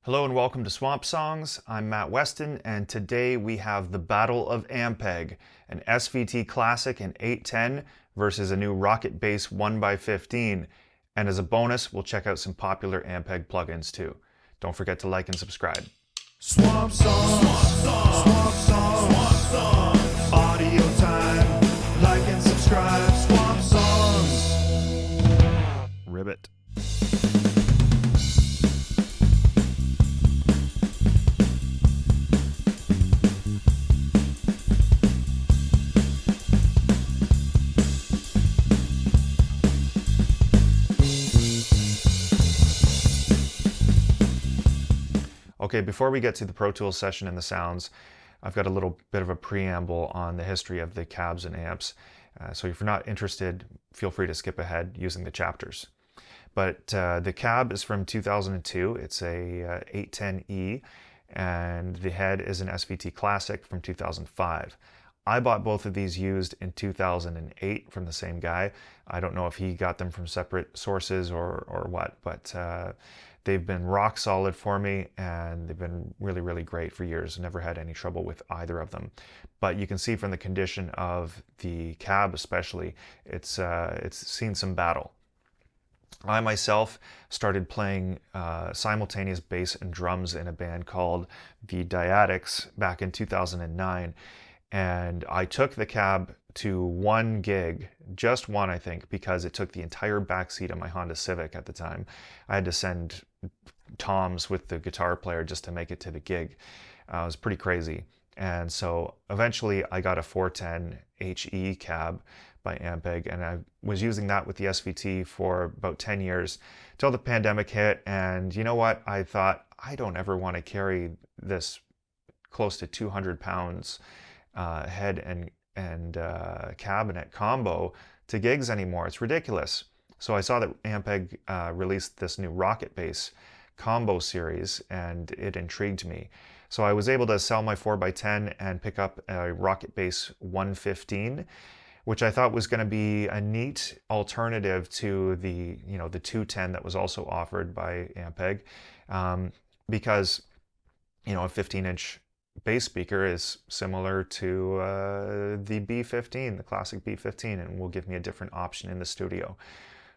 Hello and welcome to Swamp Songs. I'm Matt Weston, and today we have the Battle of Ampeg, an SVT classic in 810 versus a new Rocket Bass 1x15. And as a bonus, we'll check out some popular Ampeg plugins too. Don't forget to like and subscribe. Swamp Songs, Swamp Songs, Swamp Songs, audio time, like and subscribe, Swamp Songs. Ribbit. Okay, before we get to the Pro Tools session and the sounds, I've got a little bit of a preamble on the history of the cabs and amps. So if you're not interested, feel free to skip ahead using the chapters. But the cab is from 2002. It's a 810E, and the head is an SVT Classic from 2005. I bought both of these used in 2008 from the same guy. I don't know if he got them from separate sources or what, but they've been rock solid for me, and they've been really great for years. Never had any trouble with either of them. But you can see from the condition of the cab especially, it's seen some battle. I myself started playing simultaneous bass and drums in a band called the Dyadics back in 2009. And I took the cab to one gig, just one I think, because it took the entire back seat of my Honda Civic at the time. I had to send toms with the guitar player just to make it to the gig. It was pretty crazy. And so eventually I got a 410 HE cab by Ampeg, and I was using that with the SVT for about 10 years till the pandemic hit. And you know what? I thought, I don't ever want to carry this close to 200 pounds head and cabinet combo to gigs anymore. It's ridiculous. So I saw that Ampeg released this new Rocket Bass combo series, and it intrigued me. So I was able to sell my 4x10 and pick up a Rocket Bass 115, which I thought was going to be a neat alternative to the the 210 that was also offered by Ampeg, because a 15-inch bass speaker is similar to the B15, the classic B15, and will give me a different option in the studio.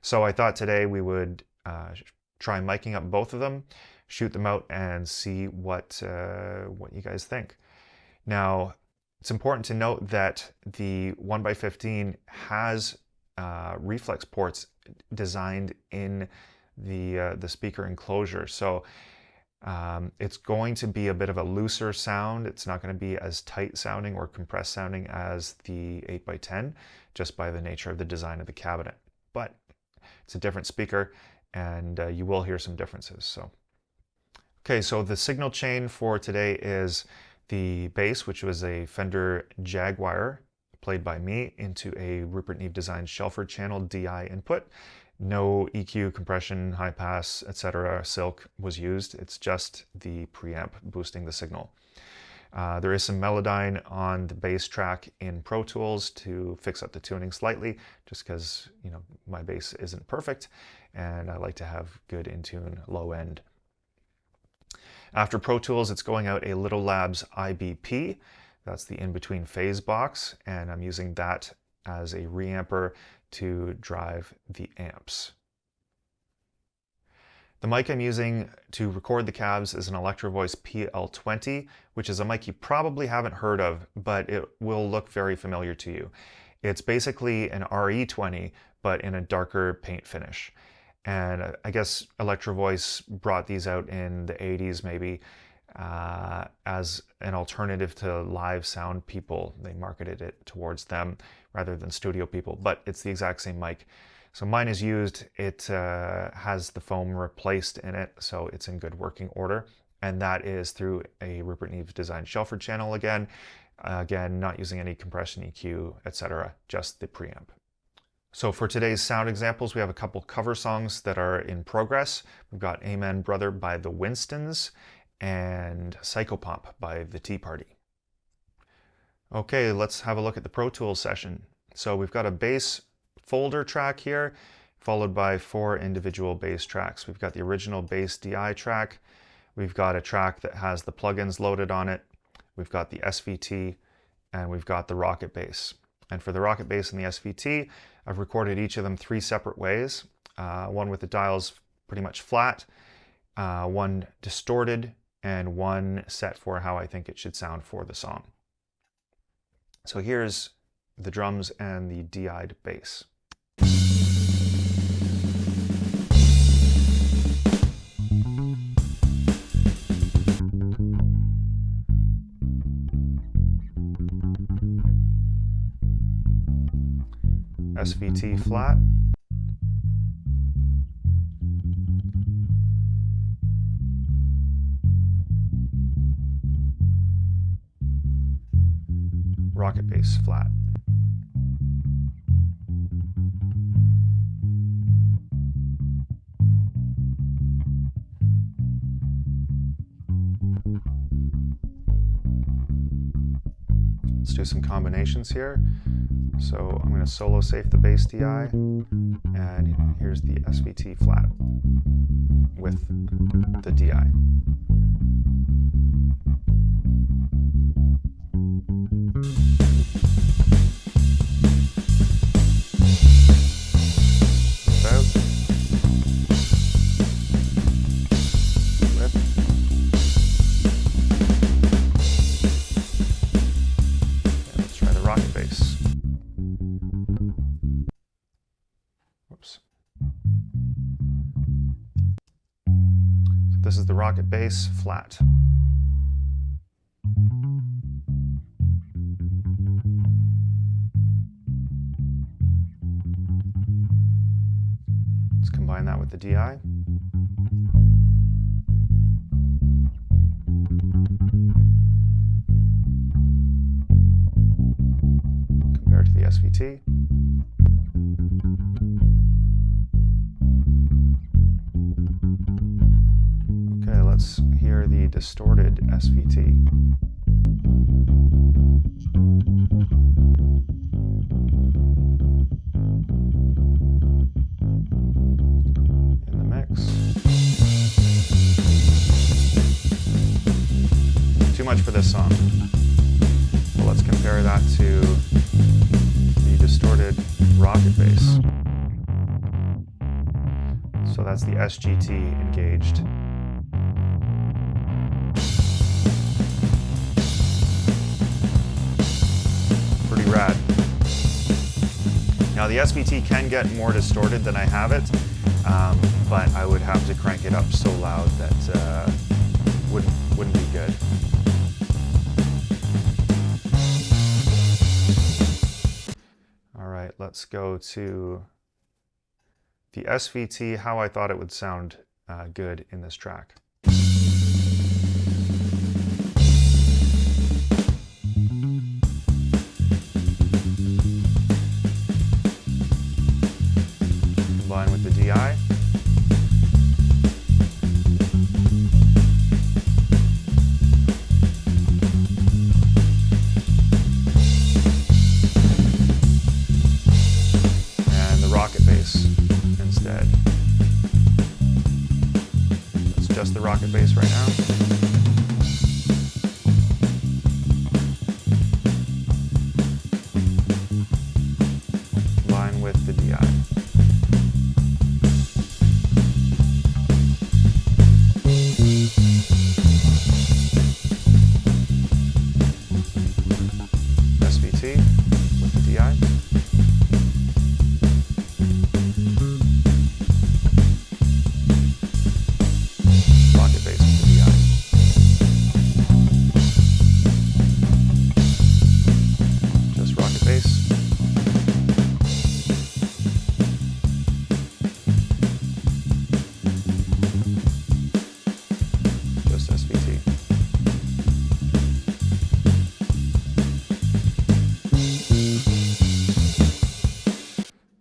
So I thought today we would try miking up both of them, shoot them out, and see what you guys think. Now, it's important to note that the 1x15 has reflex ports designed in the speaker enclosure. So it's going to be a bit of a looser sound. It's not going to be as tight sounding or compressed sounding as the 8x10, just by the nature of the design of the cabinet. But it's a different speaker, and you will hear some differences. Okay, so the signal chain for today is the bass, which was a Fender Jaguar played by me, into a Rupert Neve designed Shelford channel DI input. No EQ, compression, high pass, etc. Silk was used. It's just the preamp boosting the signal. There is some Melodyne on the bass track in Pro Tools to fix up the tuning slightly, just because my bass isn't perfect, and I like to have good in-tune low end. After Pro Tools, it's going out a Little Labs IBP. That's the in-between phase box, and I'm using that as a reamper to drive the amps. The mic I'm using to record the cabs is an Electro Voice PL20, which is a mic you probably haven't heard of, but it will look very familiar to you. It's basically an RE20, but in a darker paint finish. And I guess Electro Voice brought these out in the 80s maybe as an alternative to live sound people. They marketed it towards them rather than studio people, but it's the exact same mic. So mine is used. It has the foam replaced in it, so it's in good working order. And that is through a Rupert Neve designed Shelford channel again. Again, not using any compression, EQ, etc., just the preamp. So for today's sound examples, we have a couple cover songs that are in progress. We've got Amen Brother by the Winstons and Psychopomp by the Tea Party. Okay, let's have a look at the Pro Tools session. So we've got a bass folder track here, followed by 4 individual bass tracks. We've got the original bass DI track, we've got a track that has the plugins loaded on it, we've got the SVT, and we've got the rocket bass. And for the rocket bass and the SVT, I've recorded each of them 3 separate ways. One with the dials pretty much flat, one distorted, and one set for how I think it should sound for the song. So here's the drums and the DI'd bass. SVT flat. Rocket bass flat. Let's do some combinations here. So I'm going to solo safe the bass DI, and here's the SVT flat with the DI. This is the rocket bass flat. Let's combine that with the DI. Compare it to the SVT. Let's hear the distorted SVT. In the mix. Too much for this song. Well, let's compare that to the distorted rocket bass. So that's the SGT engaged. Rad. Now the SVT can get more distorted than I have it, but I would have to crank it up so loud that wouldn't be good. All right, let's go to the SVT, how I thought it would sound good in this track. Combine with the DI. And the rocket bass instead. It's just the rocket bass right now. Combine with the DI. SVT with the DI. Rocket bass with the DI. Just rocket bass. Just SVT.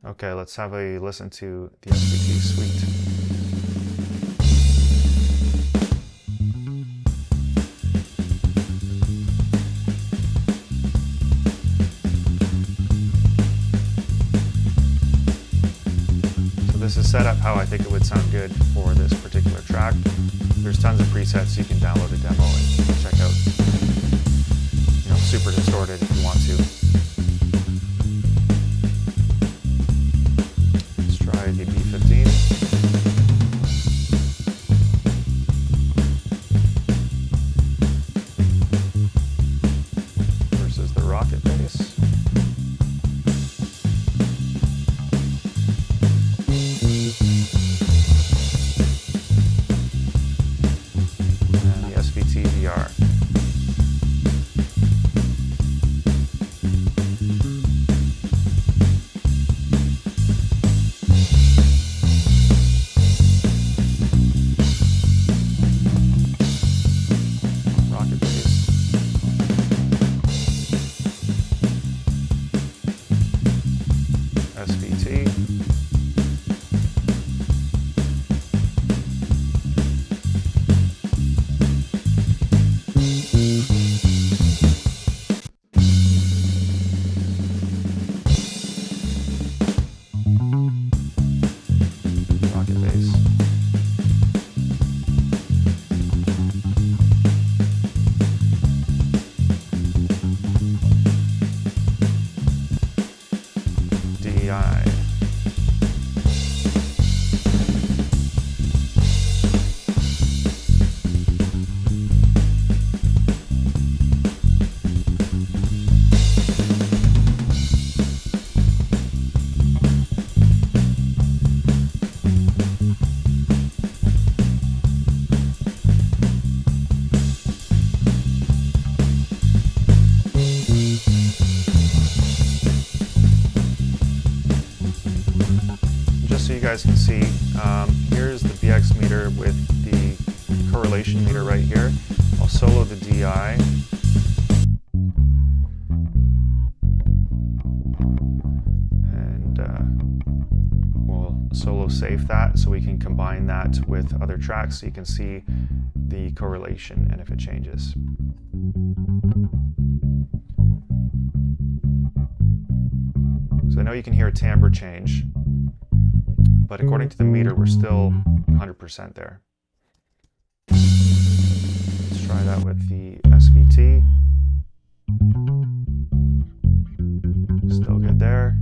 Okay, let's have a listen to the SVT suite. So this is set up how I think it would sound good for this particular track. There's tons of presets. You can download a demo and check out, super distorted if you want to. Let's try the B15. Versus the rocket bass. And the SVT VR. Rocket bass. SVT. Rocket bass. DI. Just so you guys can see, here's the BX meter with the correlation meter right here. I'll solo the DI. And we'll solo save that so we can combine that with other tracks so you can see the correlation and if it changes. So I know you can hear a timbre change, but according to the meter, we're still 100% there. Let's try that with the SVT. Still good there.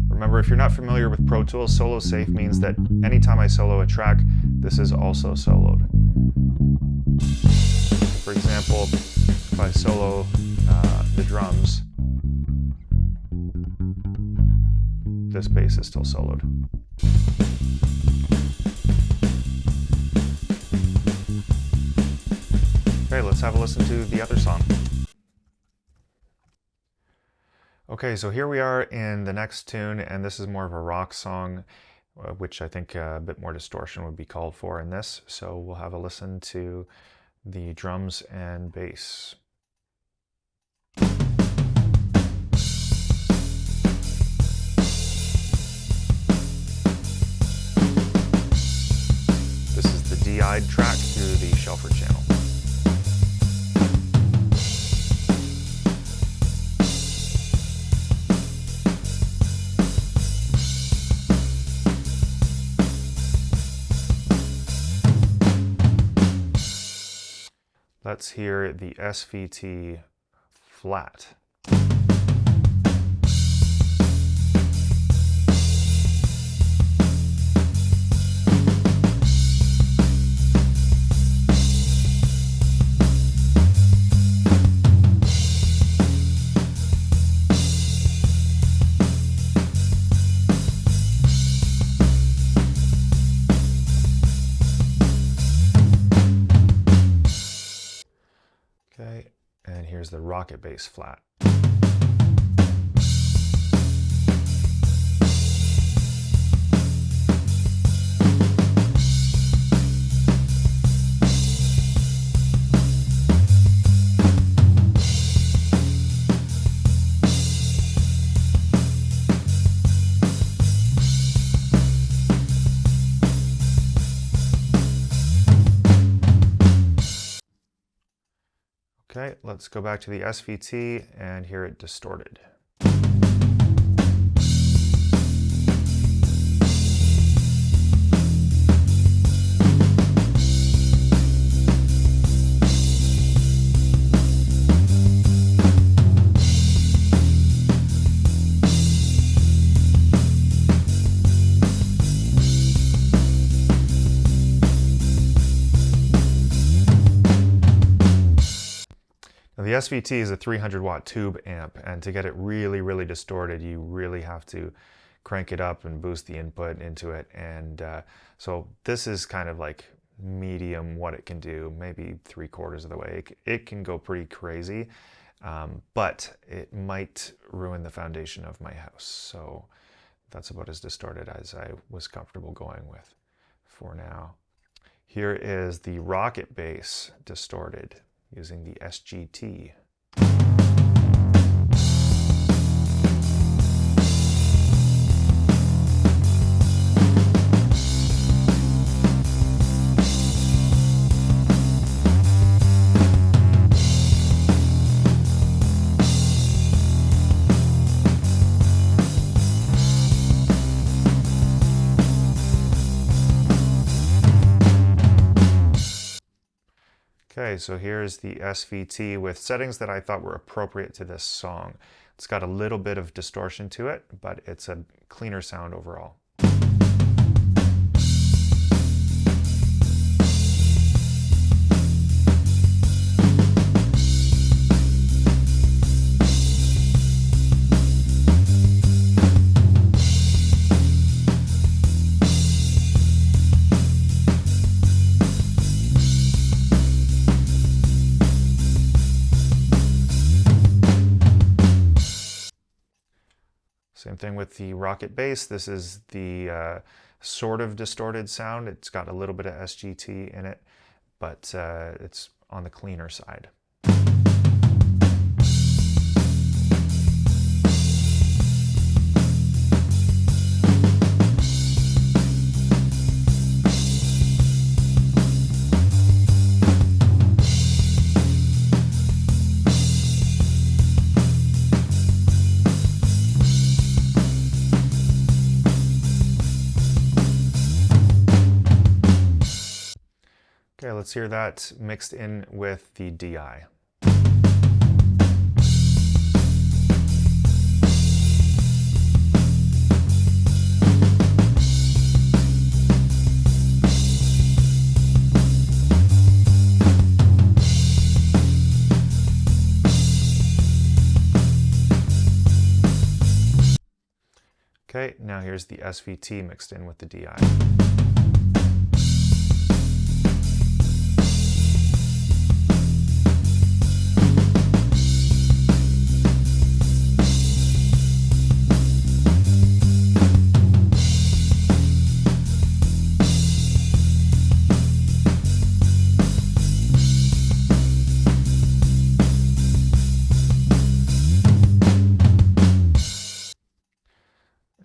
Remember, if you're not familiar with Pro Tools, solo safe means that anytime I solo a track, this is also soloed. For example, if I solo the drums, this bass is still soloed. Okay, let's have a listen to the other song. Okay, so here we are in the next tune, and this is more of a rock song, which I think a bit more distortion would be called for in this. So we'll have a listen to the drums and bass. This is the DI'd track through the Shelford channel. Let's hear the SVT flat. Okay, and here's the rocket bass flat. Okay, let's go back to the SVT and hear it distorted. Now, the SVT is a 300 watt tube amp, and to get it really distorted, you really have to crank it up and boost the input into it. And so this is kind of like medium what it can do, maybe 3/4 of the way. It can go pretty crazy, but it might ruin the foundation of my house. So that's about as distorted as I was comfortable going with for now. Here is the rocket bass distorted using the SGT. Okay, so here's the SVT with settings that I thought were appropriate to this song. It's got a little bit of distortion to it, but it's a cleaner sound overall. Same thing with the rocket bass. This is the sort of distorted sound. It's got a little bit of SGT in it, but it's on the cleaner side. Okay, let's hear that mixed in with the DI. Okay, now here's the SVT mixed in with the DI.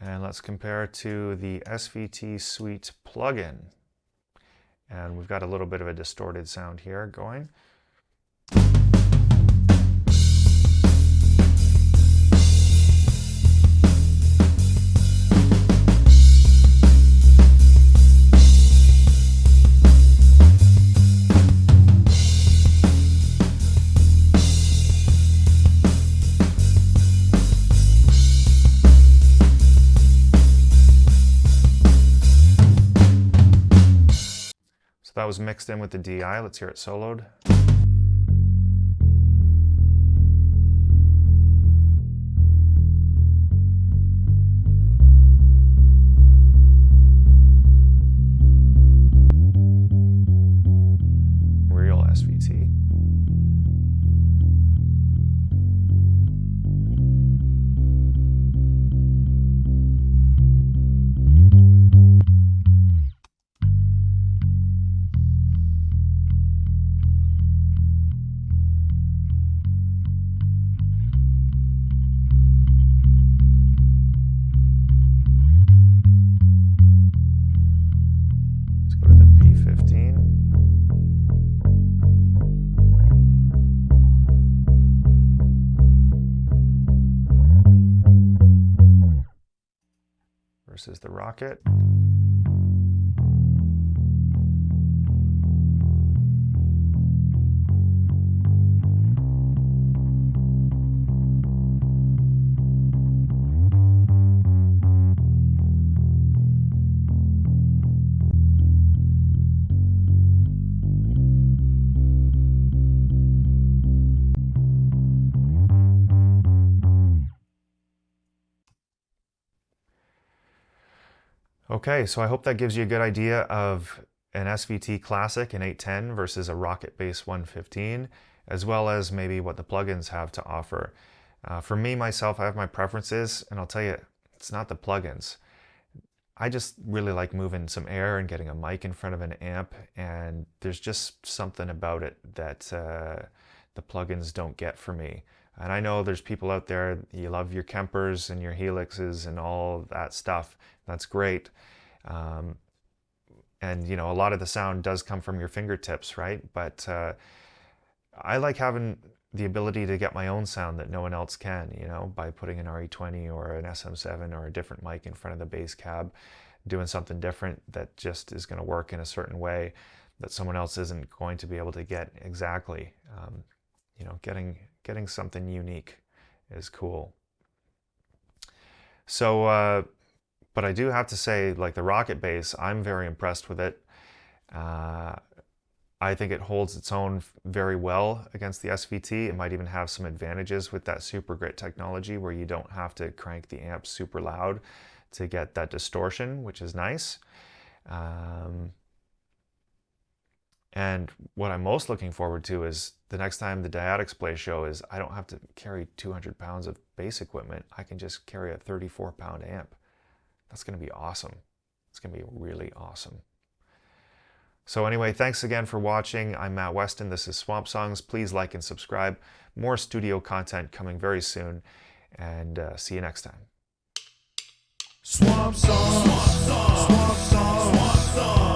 And let's compare to the SVT Suite plugin. And we've got a little bit of a distorted sound here going. So that was mixed in with the DI. Let's hear it soloed. Real SVT. versus the Rocket. Okay, so I hope that gives you a good idea of an SVT Classic in 810 versus a Rocket Bass 115, as well as maybe what the plugins have to offer. For me, myself, I have my preferences, and I'll tell you, it's not the plugins. I just really like moving some air and getting a mic in front of an amp, and there's just something about it that the plugins don't get for me. And I know there's people out there, you love your Kempers and your Helixes and all that stuff. That's great. And you know, a lot of the sound does come from your fingertips, right? But I like having the ability to get my own sound that no one else can, you know, by putting an RE20 or an SM7 or a different mic in front of the bass cab, doing something different that just is going to work in a certain way that someone else isn't going to be able to get exactly. You know, getting something unique is cool. So, but I do have to say, like the Rocket Bass, I'm very impressed with it. I think it holds its own very well against the SVT. It might even have some advantages with that super grit technology where you don't have to crank the amp super loud to get that distortion, which is nice. And what I'm most looking forward to is the next time the Dyadics Play show is I don't have to carry 200 pounds of bass equipment. I can just carry a 34-pound amp. That's going to be awesome. It's going to be really awesome. So anyway, thanks again for watching. I'm Matt Weston. This is Swamp Songs. Please like and subscribe. More studio content coming very soon. And see you next time. Swamp Songs. Swamp Songs. Swamp Songs.